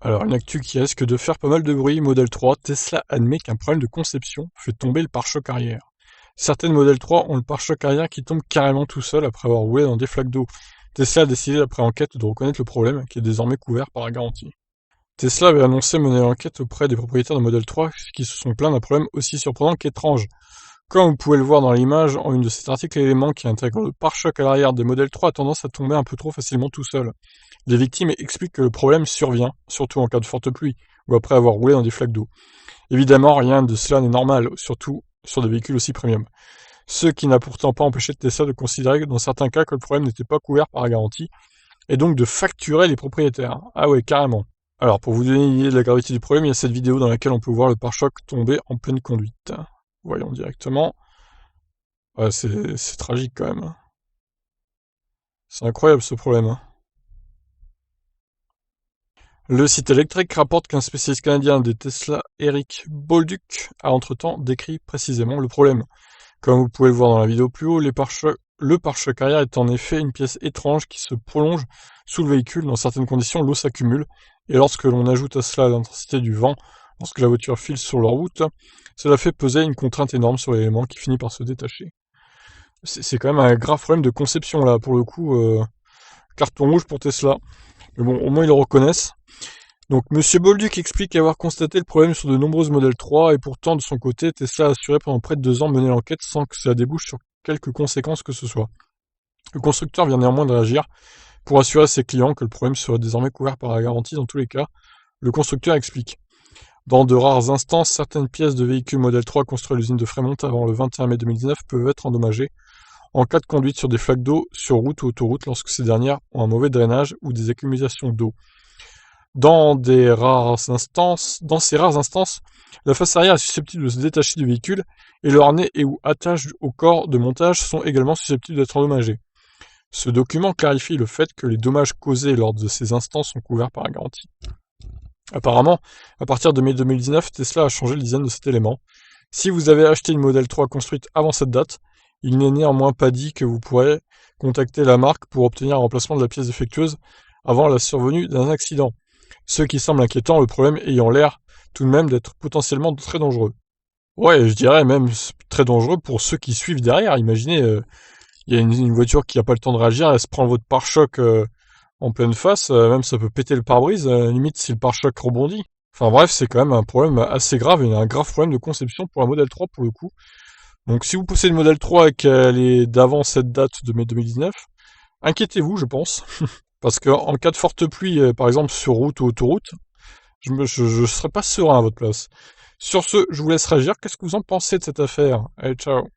Alors, une actu qui risque de faire pas mal de bruit, Model 3, Tesla admet qu'un problème de conception fait tomber le pare-choc arrière. Certaines Model 3 ont le pare-choc arrière qui tombe carrément tout seul après avoir roulé dans des flaques d'eau. Tesla a décidé, après enquête, de reconnaître le problème, qui est désormais couvert par la garantie. Tesla avait annoncé mener l'enquête auprès des propriétaires de Model 3 qui se sont plaints d'un problème aussi surprenant qu'étrange. Comme vous pouvez le voir dans l'image, en une de cet article, l'élément qui intègre le pare-choc à l'arrière des Model 3 a tendance à tomber un peu trop facilement tout seul. Les victimes expliquent que le problème survient, surtout en cas de forte pluie, ou après avoir roulé dans des flaques d'eau. Évidemment, rien de cela n'est normal, surtout sur des véhicules aussi premium. Ce qui n'a pourtant pas empêché Tesla de considérer dans certains cas que le problème n'était pas couvert par la garantie, et donc de facturer les propriétaires. Ah ouais, carrément. Alors, pour vous donner une idée de la gravité du problème, il y a cette vidéo dans laquelle on peut voir le pare-choc tomber en pleine conduite. Voyons directement. Ouais, c'est tragique quand même. C'est incroyable ce problème. Le site électrique rapporte qu'un spécialiste canadien des Tesla, Eric Bolduc, a entre-temps décrit précisément le problème. Comme vous pouvez le voir dans la vidéo plus haut, le pare-choc arrière est en effet une pièce étrange qui se prolonge sous le véhicule. Dans certaines conditions, l'eau s'accumule, et lorsque l'on ajoute à cela l'intensité du vent, lorsque la voiture file sur la route, cela fait peser une contrainte énorme sur l'élément qui finit par se détacher. C'est quand même un grave problème de conception là, pour le coup, carton rouge pour Tesla. Mais bon, au moins ils le reconnaissent. Donc Monsieur Bolduc explique avoir constaté le problème sur de nombreuses Model 3 et pourtant de son côté, Tesla a assuré pendant près de 2 ans mener l'enquête sans que cela débouche sur quelques conséquences que ce soit. Le constructeur vient néanmoins de réagir pour assurer à ses clients que le problème serait désormais couvert par la garantie dans tous les cas. Le constructeur explique. Dans de rares instances, certaines pièces de véhicules Model 3 construits à l'usine de Fremont avant le 21 mai 2019 peuvent être endommagées en cas de conduite sur des flaques d'eau sur route ou autoroute lorsque ces dernières ont un mauvais drainage ou des accumulations d'eau. Dans ces rares instances, la face arrière est susceptible de se détacher du véhicule et le harnais et ou attaches au corps de montage sont également susceptibles d'être endommagés. Ce document clarifie le fait que les dommages causés lors de ces instances sont couverts par la garantie. Apparemment, à partir de mai 2019, Tesla a changé le design de cet élément. Si vous avez acheté une Model 3 construite avant cette date, il n'est néanmoins pas dit que vous pourrez contacter la marque pour obtenir un remplacement de la pièce défectueuse avant la survenue d'un accident. Ce qui semble inquiétant, le problème ayant l'air tout de même d'être potentiellement très dangereux. Ouais, je dirais même très dangereux pour ceux qui suivent derrière. Imaginez, il y a une voiture qui n'a pas le temps de réagir, elle se prend votre pare-choc en pleine face, même ça peut péter le pare-brise, limite si le pare-choc rebondit. Enfin bref, c'est quand même un problème assez grave et un grave problème de conception pour la Model 3 pour le coup. Donc si vous possédez une Model 3 et qu'elle est d'avant cette date de mai 2019, inquiétez-vous, je pense. Parce qu'en cas de forte pluie, par exemple sur route ou autoroute, je serais pas serein à votre place. Sur ce, je vous laisse réagir. Qu'est-ce que vous en pensez de cette affaire? Allez, ciao.